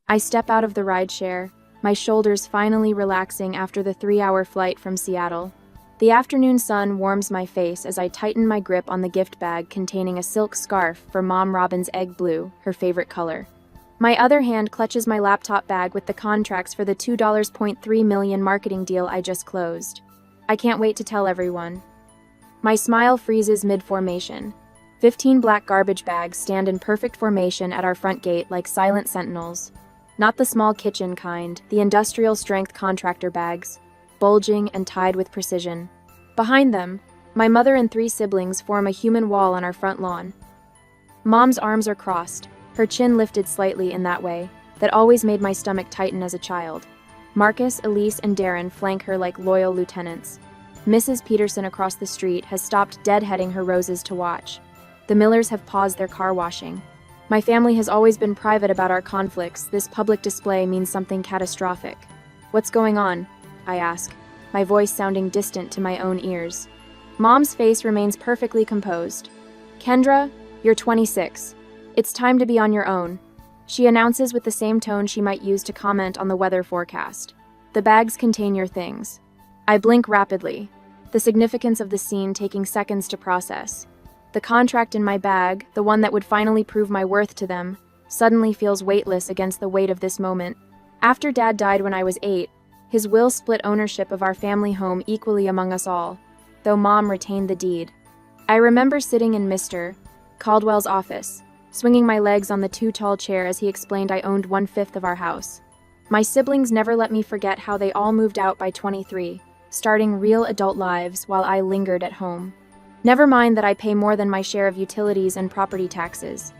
I step out of the rideshare, my shoulders finally relaxing after the 3-hour flight from Seattle. The afternoon sun warms my face as I tighten my grip on the gift bag containing a silk scarf for Mom Robin's egg blue, her favorite color. My other hand clutches my laptop bag with the contracts for the $2.3 million marketing deal I just closed. I can't wait to tell everyone. My smile freezes mid-formation. 15 black garbage bags stand in perfect formation at our front gate like silent sentinels. Not the small kitchen kind, the industrial-strength contractor bags, bulging and tied with precision. Behind them, my mother and 3 siblings form a human wall on our front lawn. Mom's arms are crossed, her chin lifted slightly in that way that always made my stomach tighten as a child. Marcus, Elise, and Darren flank her like loyal lieutenants. Mrs. Peterson across the street has stopped deadheading her roses to watch. The Millers have paused their car washing. My family has always been private about our conflicts. This public display means something catastrophic. What's going on? I ask, my voice sounding distant to my own ears. Mom's face remains perfectly composed. Kendra, you're 26. It's time to be on your own, she announces with the same tone she might use to comment on the weather forecast. The bags contain your things. I blink rapidly, the significance of the scene taking seconds to process. The contract in my bag, the one that would finally prove my worth to them, suddenly feels weightless against the weight of this moment. After Dad died when I was 8, his will split ownership of our family home equally among us all, though Mom retained the deed. I remember sitting in Mr. Caldwell's office, swinging my legs on the too tall chair as he explained I owned 1/5 of our house. My siblings never let me forget how they all moved out by 23, starting real adult lives while I lingered at home. Never mind that I pay more than my share of utilities and property taxes.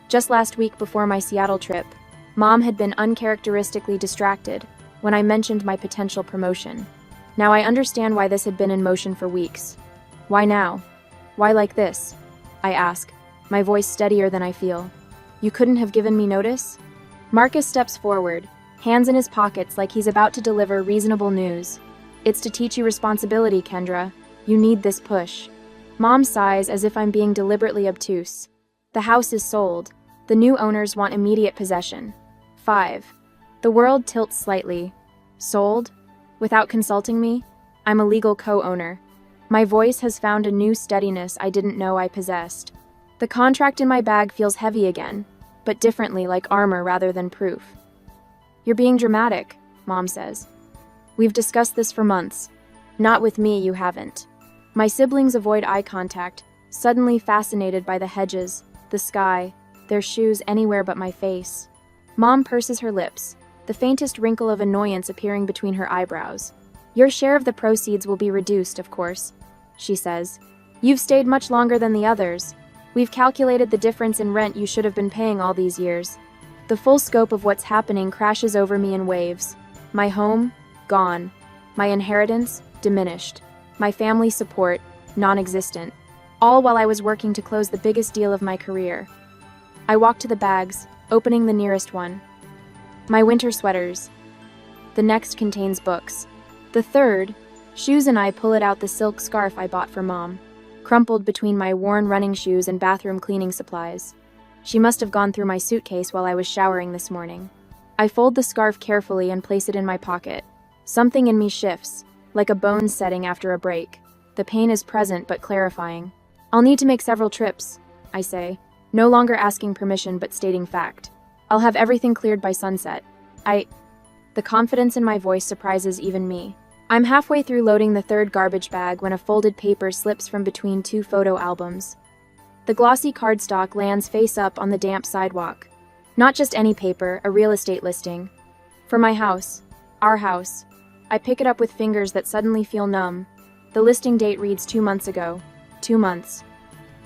Just last week before my Seattle trip, Mom had been uncharacteristically distracted when I mentioned my potential promotion. Now I understand why this had been in motion for weeks. Why now? Why like this? I ask, my voice steadier than I feel. You couldn't have given me notice? Marcus steps forward, hands in his pockets like he's about to deliver reasonable news. It's to teach you responsibility, Kendra. You need this push. Mom sighs as if I'm being deliberately obtuse. The house is sold. The new owners want immediate possession. 5. The world tilts slightly. Sold? Without consulting me? I'm a legal co-owner. My voice has found a new steadiness I didn't know I possessed. The contract in my bag feels heavy again, but differently, like armor rather than proof. You're being dramatic, Mom says. We've discussed this for months. Not with me, you haven't. My siblings avoid eye contact, suddenly fascinated by the hedges, the sky, their shoes anywhere but my face. Mom purses her lips, the faintest wrinkle of annoyance appearing between her eyebrows. Your share of the proceeds will be reduced, of course, she says. You've stayed much longer than the others. We've calculated the difference in rent you should have been paying all these years. The full scope of what's happening crashes over me in waves. My home, gone. My inheritance, diminished. My family support, non-existent. All while I was working to close the biggest deal of my career. I walk to the bags, opening the nearest one. My winter sweaters. The next contains books. The third, shoes, and I pull it out the silk scarf I bought for Mom, crumpled between my worn running shoes and bathroom cleaning supplies. She must have gone through my suitcase while I was showering this morning. I fold the scarf carefully and place it in my pocket. Something in me shifts, like a bone setting after a break. The pain is present but clarifying. I'll need to make several trips, I say, no longer asking permission but stating fact. I'll have everything cleared by sunset. The confidence in my voice surprises even me. I'm halfway through loading the third garbage bag when a folded paper slips from between 2 photo albums. The glossy cardstock lands face up on the damp sidewalk. Not just any paper, a real estate listing. For my house. Our house. I pick it up with fingers that suddenly feel numb. The listing date reads 2 months ago. 2 months.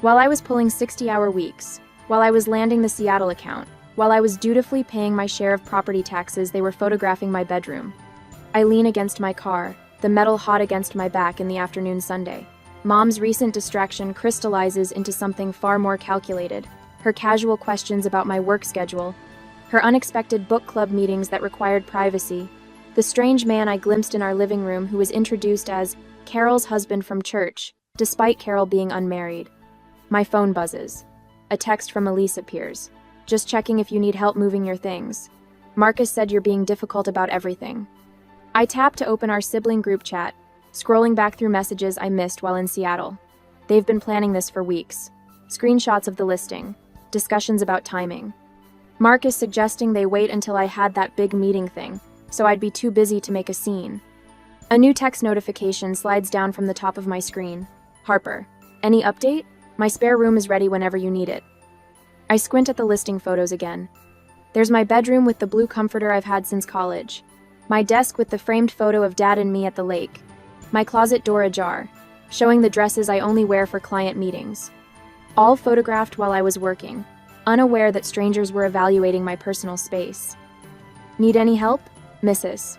While I was pulling 60-hour weeks, while I was landing the Seattle account, while I was dutifully paying my share of property taxes, they were photographing my bedroom. I lean against my car, the metal hot against my back in the afternoon Sunday. Mom's recent distraction crystallizes into something far more calculated. Her casual questions about my work schedule, her unexpected book club meetings that required privacy, the strange man I glimpsed in our living room who was introduced as Carol's husband from church, despite Carol being unmarried. My phone buzzes. A text from Elise appears. Just checking if you need help moving your things. Marcus said you're being difficult about everything. I tap to open our sibling group chat, scrolling back through messages I missed while in Seattle. They've been planning this for weeks. Screenshots of the listing, discussions about timing. Marcus suggesting they wait until I had that big meeting thing, so I'd be too busy to make a scene. A new text notification slides down from the top of my screen. Harper, any update? My spare room is ready whenever you need it. I squint at the listing photos again. There's my bedroom with the blue comforter I've had since college. My desk with the framed photo of Dad and me at the lake. My closet door ajar, showing the dresses I only wear for client meetings. All photographed while I was working, unaware that strangers were evaluating my personal space. Need any help? Mrs.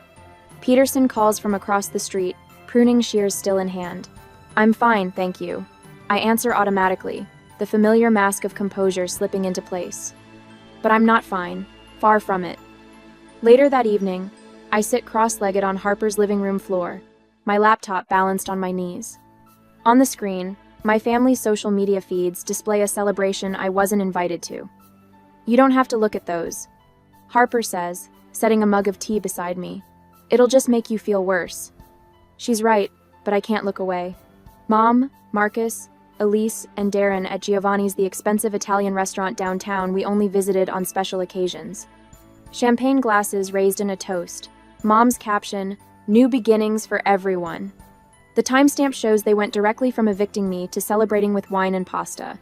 Peterson calls from across the street, pruning shears still in hand. I'm fine, thank you. I answer automatically, the familiar mask of composure slipping into place. But I'm not fine, far from it. Later that evening, I sit cross-legged on Harper's living room floor, my laptop balanced on my knees. On the screen, my family's social media feeds display a celebration I wasn't invited to. You don't have to look at those, Harper says, setting a mug of tea beside me. It'll just make you feel worse. She's right, but I can't look away. Mom, Marcus, Elise, and Darren at Giovanni's, the expensive Italian restaurant downtown we only visited on special occasions. Champagne glasses raised in a toast. Mom's caption, "New beginnings for everyone." The timestamp shows they went directly from evicting me to celebrating with wine and pasta.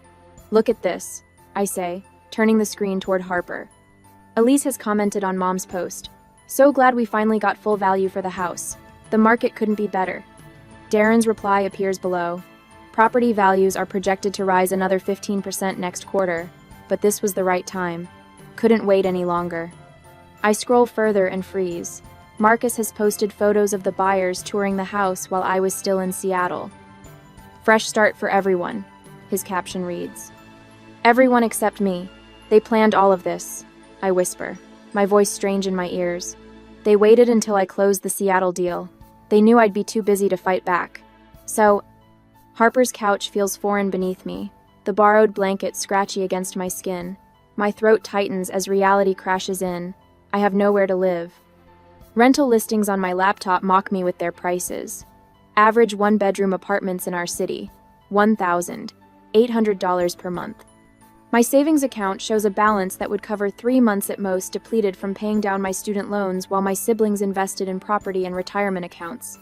Look at this, I say, turning the screen toward Harper. Elise has commented on Mom's post. So glad we finally got full value for the house. The market couldn't be better. Darren's reply appears below. Property values are projected to rise another 15% next quarter, but this was the right time. Couldn't wait any longer. I scroll further and freeze. Marcus has posted photos of the buyers touring the house while I was still in Seattle. Fresh start for everyone, his caption reads. Everyone except me. They planned all of this, I whisper, my voice strange in my ears. They waited until I closed the Seattle deal. They knew I'd be too busy to fight back. So, Harper's couch feels foreign beneath me, the borrowed blanket scratchy against my skin. My throat tightens as reality crashes in. I have nowhere to live. Rental listings on my laptop mock me with their prices. Average one-bedroom apartments in our city, $1,800 per month. My savings account shows a balance that would cover 3 months at most, depleted from paying down my student loans while my siblings invested in property and retirement accounts.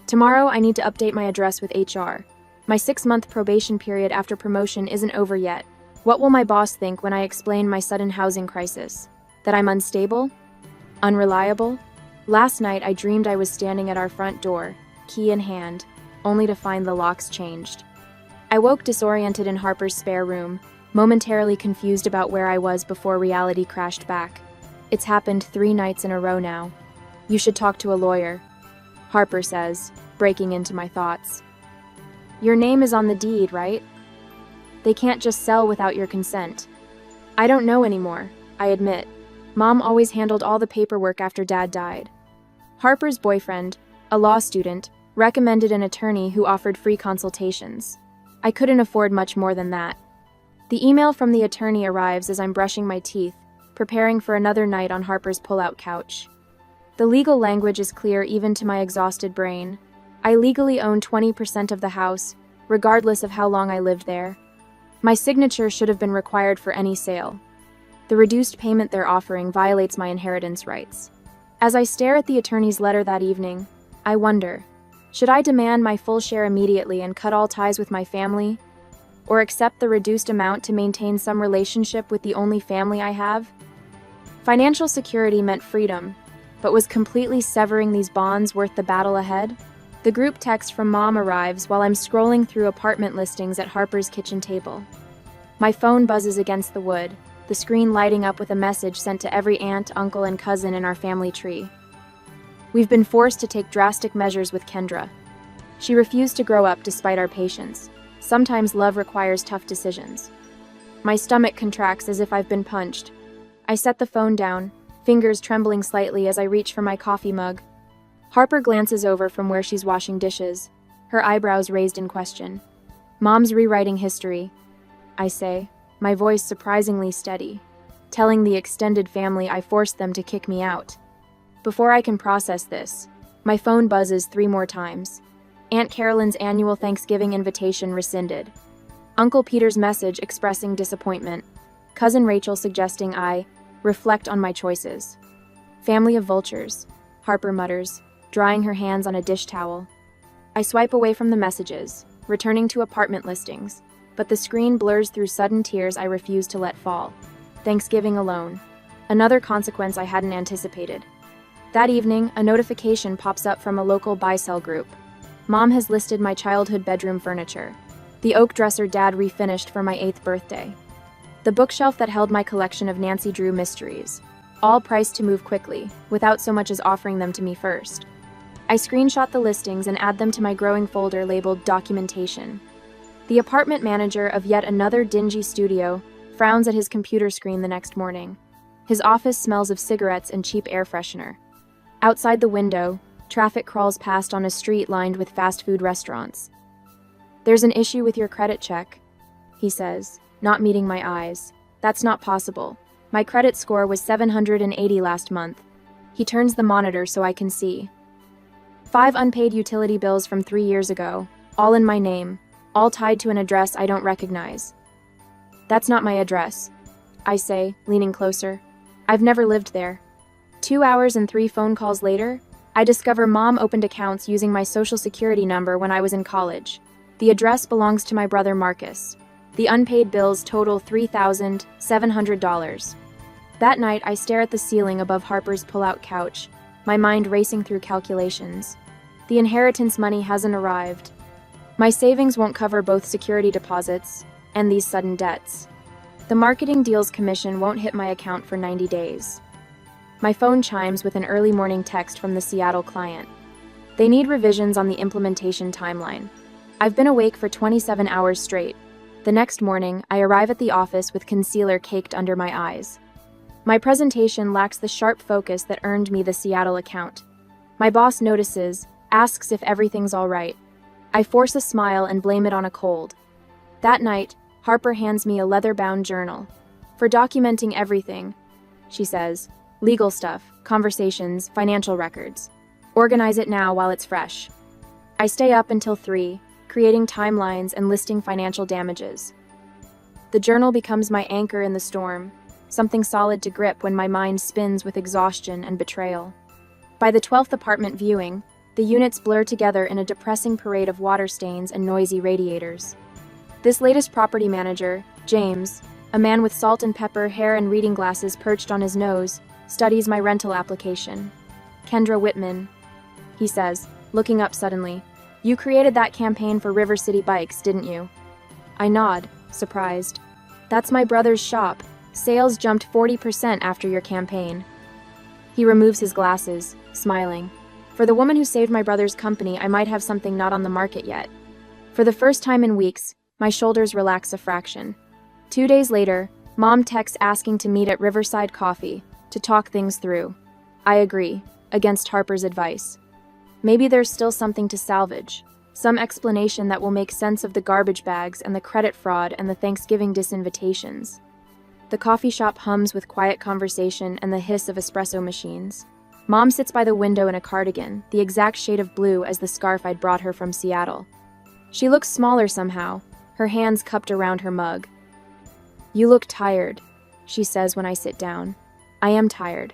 Tomorrow, I need to update my address with HR. My 6-month probation period after promotion isn't over yet. What will my boss think when I explain my sudden housing crisis? That I'm unstable? Unreliable? Last night, I dreamed I was standing at our front door, key in hand, only to find the locks changed. I woke disoriented in Harper's spare room, momentarily confused about where I was before reality crashed back. It's happened 3 nights in a row now. You should talk to a lawyer, Harper says, breaking into my thoughts. Your name is on the deed, right? They can't just sell without your consent. I don't know anymore, I admit. Mom always handled all the paperwork after Dad died. Harper's boyfriend, a law student, recommended an attorney who offered free consultations. I couldn't afford much more than that. The email from the attorney arrives as I'm brushing my teeth, preparing for another night on Harper's pull-out couch. The legal language is clear even to my exhausted brain. I legally own 20% of the house, regardless of how long I lived there. My signature should have been required for any sale. The reduced payment they're offering violates my inheritance rights. As I stare at the attorney's letter that evening, I wonder, should I demand my full share immediately and cut all ties with my family? Or accept the reduced amount to maintain some relationship with the only family I have? Financial security meant freedom, but was completely severing these bonds worth the battle ahead? The group text from Mom arrives while I'm scrolling through apartment listings at Harper's kitchen table. My phone buzzes against the wood, the screen lighting up with a message sent to every aunt, uncle, and cousin in our family tree. We've been forced to take drastic measures with Kendra. She refused to grow up despite our patience. Sometimes love requires tough decisions. My stomach contracts as if I've been punched. I set the phone down, fingers trembling slightly as I reach for my coffee mug. Harper glances over from where she's washing dishes, her eyebrows raised in question. Mom's rewriting history, I say, my voice surprisingly steady. telling the extended family I forced them to kick me out. Before I can process this, my phone buzzes 3 more times. Aunt Carolyn's annual Thanksgiving invitation rescinded. Uncle Peter's message expressing disappointment. Cousin Rachel suggesting I reflect on my choices. Family of vultures, Harper mutters, drying her hands on a dish towel. I swipe away from the messages, returning to apartment listings, but the screen blurs through sudden tears I refuse to let fall. Thanksgiving alone. Another consequence I hadn't anticipated. That evening, a notification pops up from a local buy-sell group. Mom has listed my childhood bedroom furniture. The oak dresser Dad refinished for my 8th birthday. The bookshelf that held my collection of Nancy Drew mysteries. All priced to move quickly, without so much as offering them to me first. I screenshot the listings and add them to my growing folder labeled Documentation. The apartment manager of yet another dingy studio frowns at his computer screen the next morning. His office smells of cigarettes and cheap air freshener. Outside the window, traffic crawls past on a street lined with fast food restaurants. "There's an issue with your credit check," he says, not meeting my eyes. "That's not possible. My credit score was 780 last month." He turns the monitor so I can see. 5 unpaid utility bills from 3 years ago, all in my name, all tied to an address I don't recognize. "That's not my address," I say, leaning closer. "I've never lived there." 2 hours and 3 phone calls later, I discover Mom opened accounts using my social security number when I was in college. The address belongs to my brother Marcus. The unpaid bills total $3,700. That night, I stare at the ceiling above Harper's pull-out couch, my mind racing through calculations. The inheritance money hasn't arrived. My savings won't cover both security deposits and these sudden debts. The marketing deal's commission won't hit my account for 90 days. My phone chimes with an early morning text from the Seattle client. They need revisions on the implementation timeline. I've been awake for 27 hours straight. The next morning, I arrive at the office with concealer caked under my eyes. My presentation lacks the sharp focus that earned me the Seattle account. My boss notices, asks if everything's all right. I force a smile and blame it on a cold. That night, Harper hands me a leather-bound journal. "For documenting everything," she says. "Legal stuff, conversations, financial records. Organize it now while it's fresh." I stay up until 3, creating timelines and listing financial damages. The journal becomes my anchor in the storm, something solid to grip when my mind spins with exhaustion and betrayal. By the 12th apartment viewing, the units blur together in a depressing parade of water stains and noisy radiators. This latest property manager, James, a man with salt and pepper hair and reading glasses perched on his nose, studies my rental application. "Kendra Whitman," he says, looking up suddenly. "You created that campaign for River City Bikes, didn't you?" I nod, surprised. "That's my brother's shop. Sales jumped 40% after your campaign." He removes his glasses, smiling. "For the woman who saved my brother's company, I might have something not on the market yet." For the first time in weeks, my shoulders relax a fraction. 2 days later, Mom texts asking to meet at Riverside Coffee to talk things through. I agree, against Harper's advice. Maybe there's still something to salvage, some explanation that will make sense of the garbage bags and the credit fraud and the Thanksgiving disinvitations. The coffee shop hums with quiet conversation and the hiss of espresso machines. Mom sits by the window in a cardigan, the exact shade of blue as the scarf I'd brought her from Seattle. She looks smaller somehow, her hands cupped around her mug. "You look tired," she says when I sit down. "I am tired.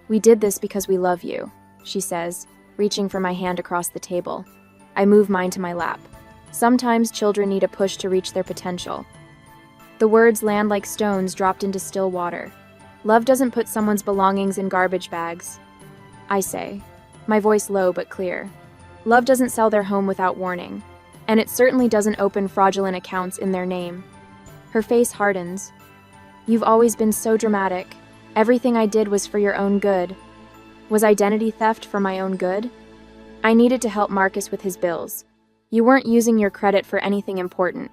We did this because we love you," she says, reaching for my hand across the table. I move mine to my lap. Sometimes children need a push to reach their potential. The words land like stones dropped into still water. Love doesn't put someone's belongings in garbage bags, I say, my voice low but clear. Love doesn't sell their home without warning, and it certainly doesn't open fraudulent accounts in their name. Her face hardens. "You've always been so dramatic. Everything I did was for your own good." Was identity theft for my own good? I needed to help Marcus with his bills. You weren't using your credit for anything important.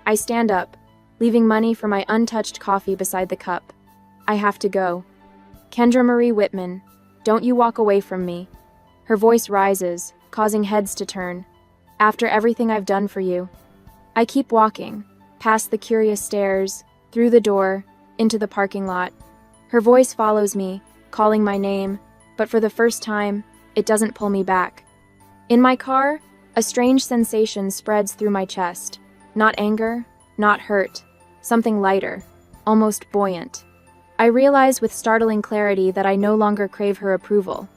I stand up, leaving money for my untouched coffee beside the cup. I have to go. "Kendra Marie Whitman, don't you walk away from me." Her voice rises, causing heads to turn. "After everything I've done for you." I keep walking, past the curious stares, through the door, into the parking lot. Her voice follows me, calling my name, but for the first time, it doesn't pull me back. In my car, a strange sensation spreads through my chest. Not anger, not hurt, something lighter, almost buoyant. I realize with startling clarity that I no longer crave her approval.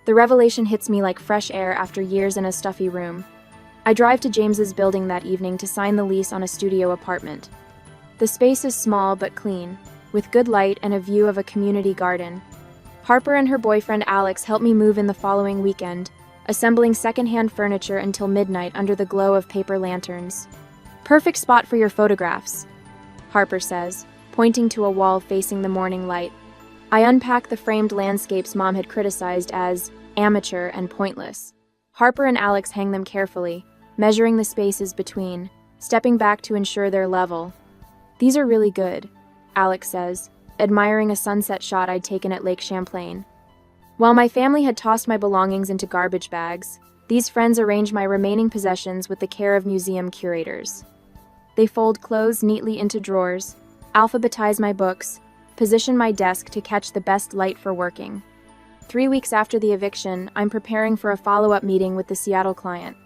The revelation hits me like fresh air after years in a stuffy room. I drive to James's building that evening to sign the lease on a studio apartment. The space is small but clean, with good light and a view of a community garden. Harper and her boyfriend Alex help me move in the following weekend, assembling secondhand furniture until midnight under the glow of paper lanterns. "Perfect spot for your photographs," Harper says, pointing to a wall facing the morning light. I unpack the framed landscapes Mom had criticized as amateur and pointless. Harper and Alex hang them carefully, measuring the spaces between, stepping back to ensure they're level. "These are really good," Alex says, admiring a sunset shot I'd taken at Lake Champlain. While my family had tossed my belongings into garbage bags, these friends arrange my remaining possessions with the care of museum curators. They fold clothes neatly into drawers, alphabetize my books, position my desk to catch the best light for working. 3 weeks after the eviction, I'm preparing for a follow-up meeting with the Seattle client.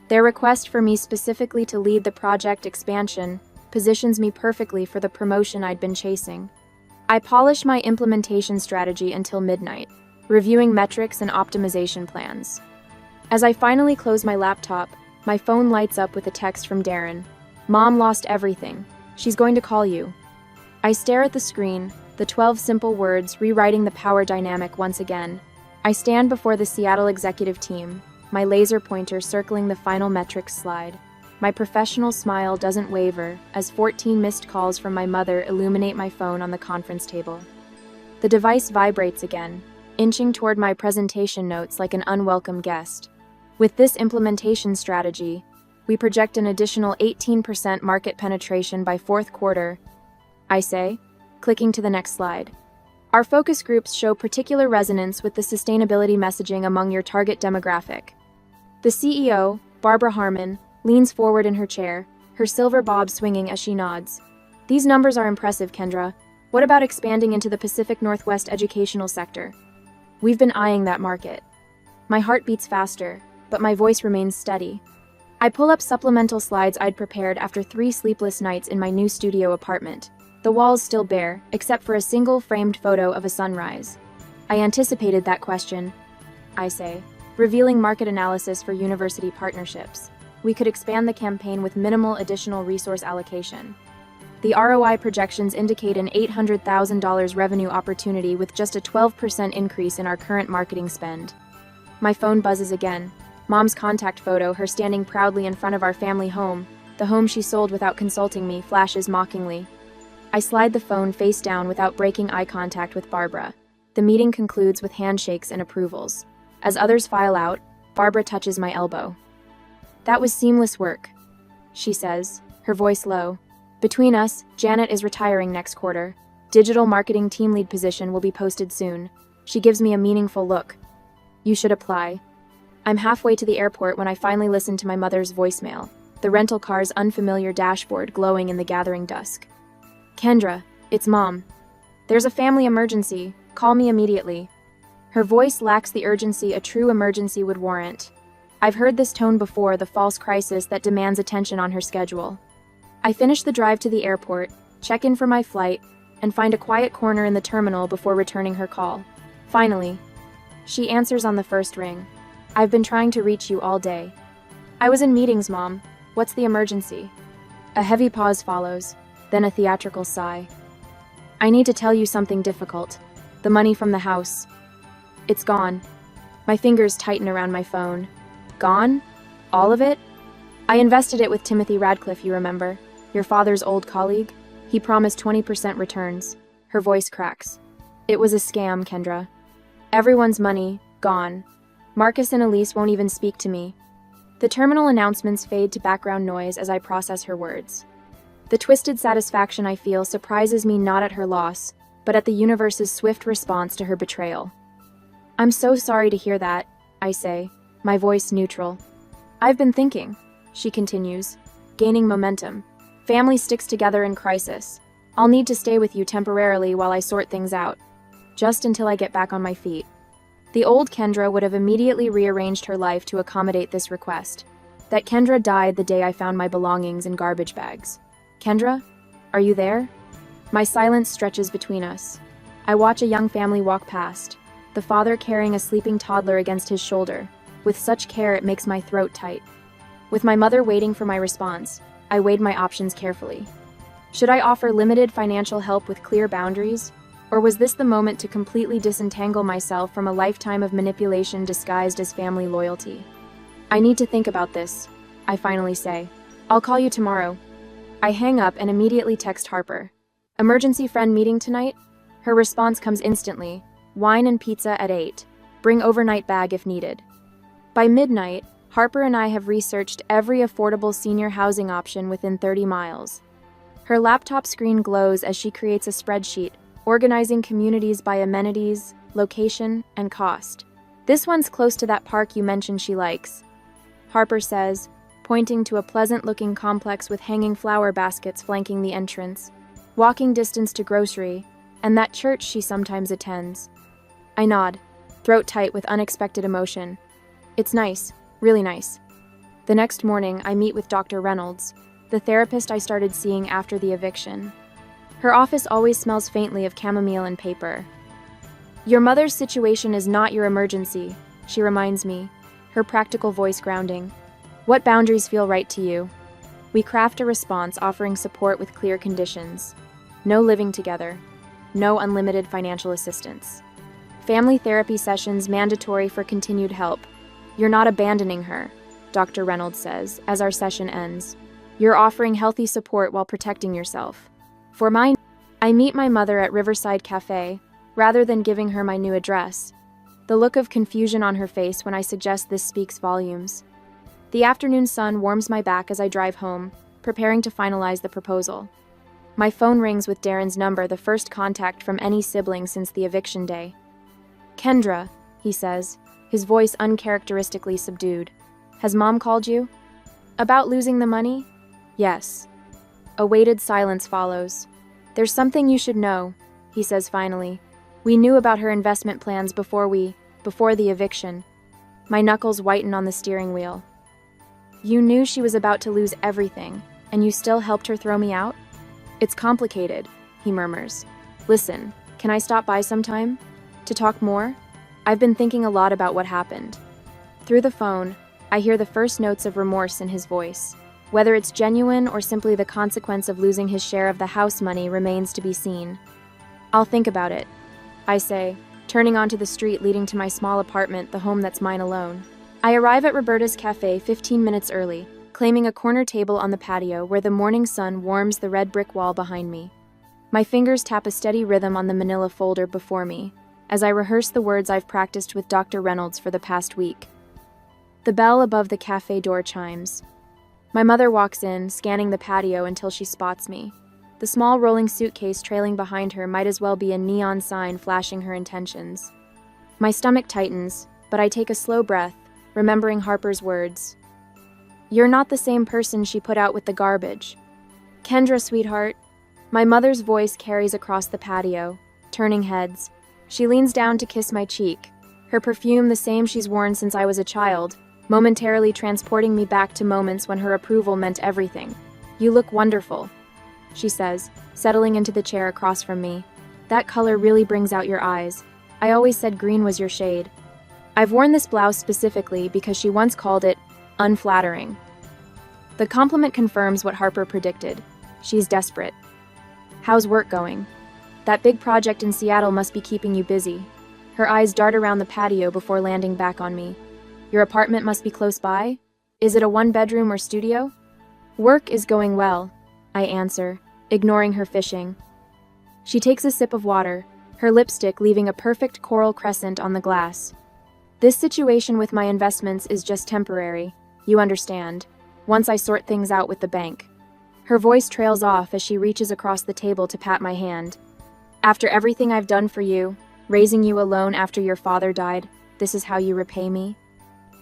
Their request for me specifically to lead the project expansion positions me perfectly for the promotion I'd been chasing. I polish my implementation strategy until midnight, reviewing metrics and optimization plans. As I finally close my laptop, my phone lights up with a text from Darren. "Mom lost everything. She's going to call you." I stare at the screen, the 12 simple words rewriting the power dynamic once again. I stand before the Seattle executive team, my laser pointer circling the final metrics slide. My professional smile doesn't waver as 14 missed calls from my mother illuminate my phone on the conference table. The device vibrates again, inching toward my presentation notes like an unwelcome guest. With this implementation strategy, we project an additional 18% market penetration by fourth quarter, I say, clicking to the next slide. Our focus groups show particular resonance with the sustainability messaging among your target demographic. The CEO, Barbara Harmon, leans forward in her chair, her silver bob swinging as she nods. "These numbers are impressive, Kendra. What about expanding into the Pacific Northwest educational sector? We've been eyeing that market." My heart beats faster, but my voice remains steady. I pull up supplemental slides I'd prepared after 3 sleepless nights in my new studio apartment. The walls still bare, except for a single framed photo of a sunrise. "I anticipated that question," I say, revealing market analysis for university partnerships. We could expand the campaign with minimal additional resource allocation. The ROI projections indicate an $800,000 revenue opportunity with just a 12% increase in our current marketing spend. My phone buzzes again. Mom's contact photo, her standing proudly in front of our family home, the home she sold without consulting me, flashes mockingly. I slide the phone face down without breaking eye contact with Barbara. The meeting concludes with handshakes and approvals. As others file out, Barbara touches my elbow. "That was seamless work," she says, her voice low. "Between us, Janet is retiring next quarter. Digital marketing team lead position will be posted soon." She gives me a meaningful look. "You should apply." I'm halfway to the airport when I finally listen to my mother's voicemail, the rental car's unfamiliar dashboard glowing in the gathering dusk. "Kendra, it's Mom. There's a family emergency. Call me immediately." Her voice lacks the urgency a true emergency would warrant. I've heard this tone before, the false crisis that demands attention on her schedule. I finish the drive to the airport, check in for my flight, and find a quiet corner in the terminal before returning her call. Finally, she answers on the first ring. "I've been trying to reach you all day." "I was in meetings, Mom. What's the emergency?" A heavy pause follows, then a theatrical sigh. "I need to tell you something difficult. The money from the house. It's gone." My fingers tighten around my phone. "Gone? All of it?" "I invested it with Timothy Radcliffe, you remember? Your father's old colleague? He promised 20% returns." Her voice cracks. "It was a scam, Kendra. Everyone's money, gone. Marcus and Elise won't even speak to me." The terminal announcements fade to background noise as I process her words. The twisted satisfaction I feel surprises me not at her loss, but at the universe's swift response to her betrayal. "I'm so sorry to hear that," I say, my voice neutral. "I've been thinking," she continues, gaining momentum. "Family sticks together in crisis. I'll need to stay with you temporarily while I sort things out, just until I get back on my feet." The old Kendra would have immediately rearranged her life to accommodate this request. That Kendra died the day I found my belongings in garbage bags. "Kendra? Are you there?" My silence stretches between us. I watch a young family walk past, the father carrying a sleeping toddler against his shoulder. With such care it makes my throat tight. With my mother waiting for my response, I weighed my options carefully. Should I offer limited financial help with clear boundaries? Or was this the moment to completely disentangle myself from a lifetime of manipulation disguised as family loyalty? "I need to think about this," I finally say. "I'll call you tomorrow." I hang up and immediately text Harper. "Emergency friend meeting tonight?" Her response comes instantly. "Wine and pizza at 8. Bring overnight bag if needed." By midnight, Harper and I have researched every affordable senior housing option within 30 miles. Her laptop screen glows as she creates a spreadsheet, organizing communities by amenities, location, and cost. "This one's close to that park you mentioned she likes," Harper says, pointing to a pleasant-looking complex with hanging flower baskets flanking the entrance, walking distance to grocery, and that church she sometimes attends. I nod, throat tight with unexpected emotion. "It's nice, really nice." The next morning, I meet with Dr. Reynolds, the therapist I started seeing after the eviction. Her office always smells faintly of chamomile and paper. "Your mother's situation is not your emergency," she reminds me, her practical voice grounding. "What boundaries feel right to you?" We craft a response offering support with clear conditions. No living together. No unlimited financial assistance. Family therapy sessions mandatory for continued help. "You're not abandoning her," Dr. Reynolds says as our session ends. "You're offering healthy support while protecting yourself." For mine, I meet my mother at Riverside Cafe, rather than giving her my new address. The look of confusion on her face when I suggest this speaks volumes. The afternoon sun warms my back as I drive home, preparing to finalize the proposal. My phone rings with Darren's number, the first contact from any sibling since the eviction day. "Kendra," he says, his voice uncharacteristically subdued. "Has Mom called you?" "About losing the money?" "Yes." A weighted silence follows. "There's something you should know," he says finally. "We knew about her investment plans before the eviction." My knuckles whiten on the steering wheel. "You knew she was about to lose everything, and you still helped her throw me out?" "It's complicated," he murmurs. "Listen, can I stop by sometime? To talk more? I've been thinking a lot about what happened." Through the phone, I hear the first notes of remorse in his voice. Whether it's genuine or simply the consequence of losing his share of the house money remains to be seen. "I'll think about it," I say, turning onto the street leading to my small apartment, the home that's mine alone. I arrive at Roberta's Cafe 15 minutes early, claiming a corner table on the patio where the morning sun warms the red brick wall behind me. My fingers tap a steady rhythm on the manila folder before me, as I rehearse the words I've practiced with Dr. Reynolds for the past week. The bell above the cafe door chimes. My mother walks in, scanning the patio until she spots me. The small rolling suitcase trailing behind her might as well be a neon sign flashing her intentions. My stomach tightens, but I take a slow breath, remembering Harper's words. "You're not the same person she put out with the garbage." "Kendra, sweetheart." My mother's voice carries across the patio, turning heads. She leans down to kiss my cheek, her perfume the same she's worn since I was a child, momentarily transporting me back to moments when her approval meant everything. "You look wonderful," she says, settling into the chair across from me. "That color really brings out your eyes. I always said green was your shade." I've worn this blouse specifically because she once called it unflattering. The compliment confirms what Harper predicted. She's desperate. "How's work going? That big project in Seattle must be keeping you busy." Her eyes dart around the patio before landing back on me. "Your apartment must be close by? Is it a one-bedroom or studio?" "Work is going well," I answer, ignoring her fishing. She takes a sip of water, her lipstick leaving a perfect coral crescent on the glass. "This situation with my investments is just temporary, you understand, once I sort things out with the bank." Her voice trails off as she reaches across the table to pat my hand. "After everything I've done for you, raising you alone after your father died, this is how you repay me?"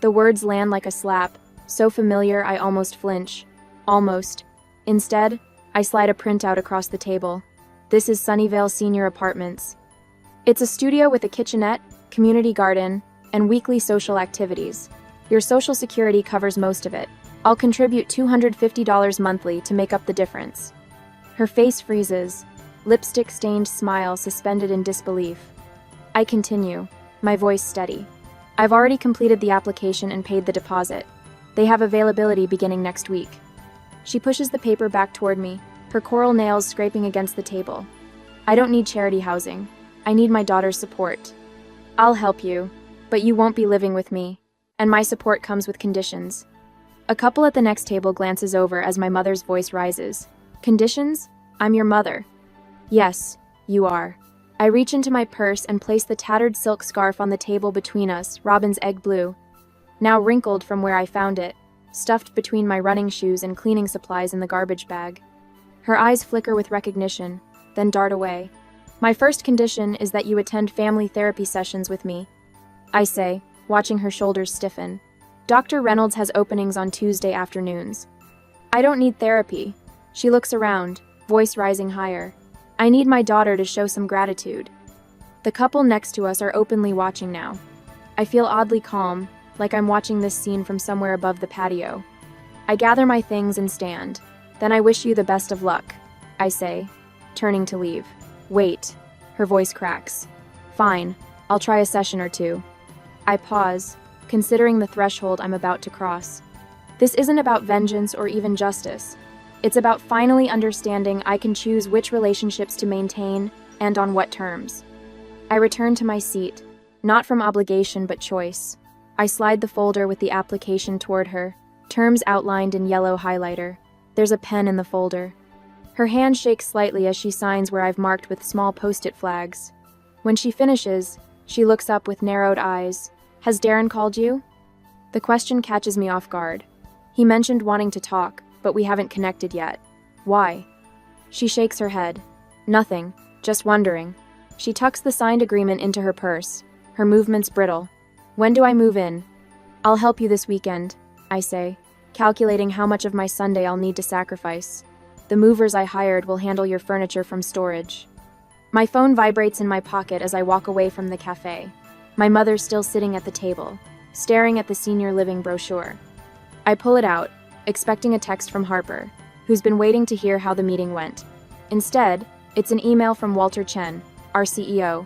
The words land like a slap, so familiar I almost flinch. Almost. Instead, I slide a printout across the table. This is Sunnyvale Senior Apartments. It's a studio with a kitchenette, community garden, and weekly social activities. Your Social Security covers most of it. I'll contribute $250 monthly to make up the difference." Her face freezes, lipstick-stained smile suspended in disbelief. I continue, my voice steady. "I've already completed the application and paid the deposit. They have availability beginning next week." She pushes the paper back toward me, her coral nails scraping against the table. "I don't need charity housing. I need my daughter's support. I'll help you, but you won't be living with me, and my support comes with conditions." A couple at the next table glances over as my mother's voice rises. "Conditions? I'm your mother." "Yes, you are." I reach into my purse and place the tattered silk scarf on the table between us, robin's egg blue, now wrinkled from where I found it, stuffed between my running shoes and cleaning supplies in the garbage bag. Her eyes flicker with recognition, then dart away. "My first condition is that you attend family therapy sessions with me," I say, watching her shoulders stiffen. "Dr. Reynolds has openings on Tuesday afternoons." "I don't need therapy." She looks around, voice rising higher. "I need my daughter to show some gratitude." The couple next to us are openly watching now. I feel oddly calm, like I'm watching this scene from somewhere above the patio. I gather my things and stand. "Then I wish you the best of luck," I say, turning to leave. "Wait." Her voice cracks. "Fine, I'll try a session or two." I pause, considering the threshold I'm about to cross. This isn't about vengeance or even justice. It's about finally understanding I can choose which relationships to maintain and on what terms. I return to my seat, not from obligation but choice. I slide the folder with the application toward her, terms outlined in yellow highlighter. There's a pen in the folder. Her hand shakes slightly as she signs where I've marked with small post-it flags. When she finishes, she looks up with narrowed eyes. "Has Darren called you?" The question catches me off guard. He mentioned wanting to talk, but we haven't connected yet. Why? She shakes her head. "Nothing, just wondering." She tucks the signed agreement into her purse, her movements brittle. "When do I move in?" "I'll help you this weekend," I say, calculating how much of my Sunday I'll need to sacrifice. "The movers I hired will handle your furniture from storage." My phone vibrates in my pocket as I walk away from the cafe. My mother's still sitting at the table, staring at the senior living brochure. I pull it out, expecting a text from Harper, who's been waiting to hear how the meeting went. Instead, it's an email from Walter Chen, our CEO.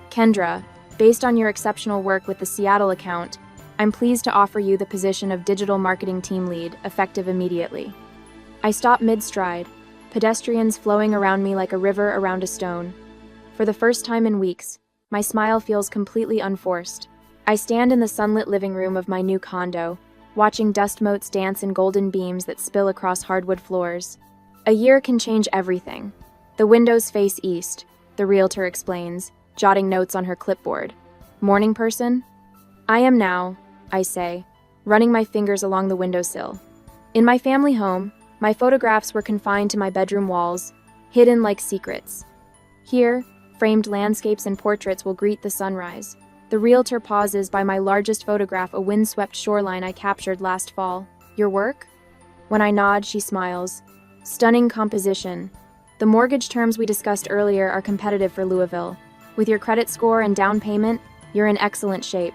"Kendra, based on your exceptional work with the Seattle account, I'm pleased to offer you the position of Digital Marketing Team Lead, effective immediately." I stop mid-stride, pedestrians flowing around me like a river around a stone. For the first time in weeks, my smile feels completely unforced. I stand in the sunlit living room of my new condo, watching dust motes dance in golden beams that spill across hardwood floors. A year can change everything. The windows face east, the realtor explains, jotting notes on her clipboard. "Morning person?" "I am now," I say, running my fingers along the windowsill. In my family home, my photographs were confined to my bedroom walls, hidden like secrets. Here, framed landscapes and portraits will greet the sunrise. The realtor pauses by my largest photograph, a windswept shoreline I captured last fall. "Your work?" When I nod, she smiles. "Stunning composition. The mortgage terms we discussed earlier are competitive for Louisville. With your credit score and down payment, you're in excellent shape."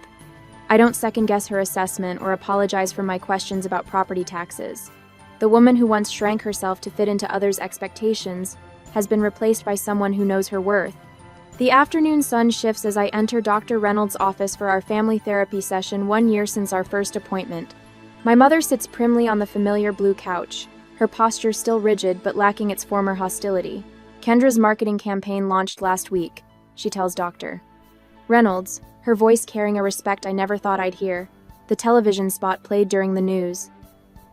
I don't second-guess her assessment or apologize for my questions about property taxes. The woman who once shrank herself to fit into others' expectations has been replaced by someone who knows her worth. The afternoon sun shifts as I enter Dr. Reynolds' office for our family therapy session 1 year since our first appointment. My mother sits primly on the familiar blue couch, her posture still rigid but lacking its former hostility. "Kendra's marketing campaign launched last week," she tells Dr. Reynolds, her voice carrying a respect I never thought I'd hear. The television spot played during the news.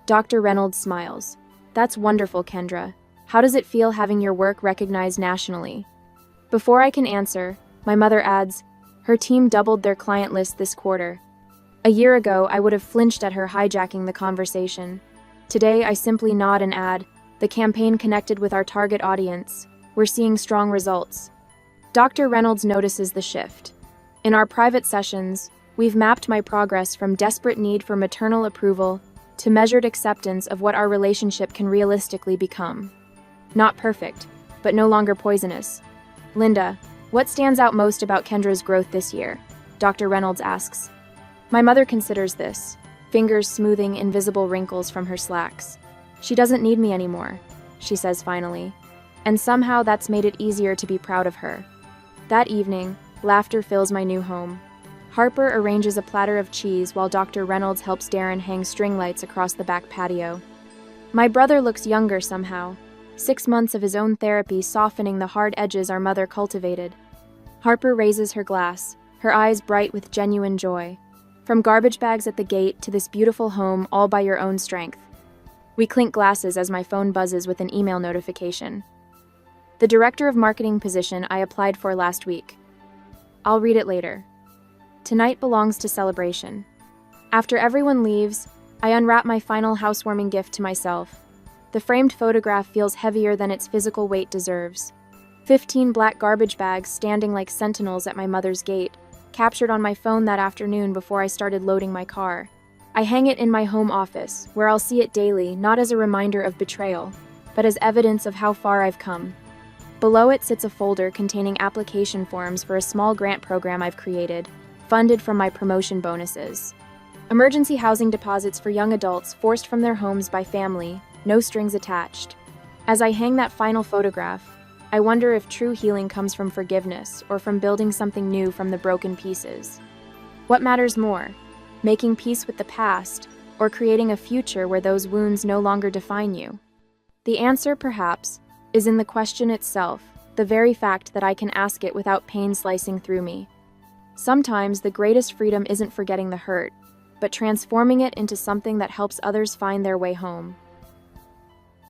Dr. Reynolds smiles. "That's wonderful, Kendra. How does it feel having your work recognized nationally?" Before I can answer, my mother adds, "Her team doubled their client list this quarter." A year ago, I would have flinched at her hijacking the conversation. Today, I simply nod and add, "The campaign connected with our target audience. We're seeing strong results." Dr. Reynolds notices the shift. In our private sessions, we've mapped my progress from desperate need for maternal approval to measured acceptance of what our relationship can realistically become. Not perfect, but no longer poisonous. Linda, what stands out most about Kendra's growth this year? Dr. Reynolds asks. My mother considers this, fingers smoothing invisible wrinkles from her slacks. She doesn't need me anymore, she says finally, and somehow that's made it easier to be proud of her. That evening, laughter fills my new home. Harper arranges a platter of cheese while Dr. Reynolds helps Darren hang string lights across the back patio. My brother looks younger somehow, 6 months of his own therapy softening the hard edges our mother cultivated. Harper raises her glass, her eyes bright with genuine joy. From garbage bags at the gate to this beautiful home all by your own strength. We clink glasses as my phone buzzes with an email notification. The director of marketing position I applied for last week. I'll read it later. Tonight belongs to celebration. After everyone leaves, I unwrap my final housewarming gift to myself. The framed photograph feels heavier than its physical weight deserves. 15 black garbage bags standing like sentinels at my mother's gate, captured on my phone that afternoon before I started loading my car. I hang it in my home office, where I'll see it daily, not as a reminder of betrayal, but as evidence of how far I've come. Below it sits a folder containing application forms for a small grant program I've created, funded from my promotion bonuses. Emergency housing deposits for young adults forced from their homes by family, no strings attached. As I hang that final photograph, I wonder if true healing comes from forgiveness or from building something new from the broken pieces. What matters more, making peace with the past or creating a future where those wounds no longer define you? The answer, perhaps, is in the question itself, the very fact that I can ask it without pain slicing through me. Sometimes the greatest freedom isn't forgetting the hurt, but transforming it into something that helps others find their way home.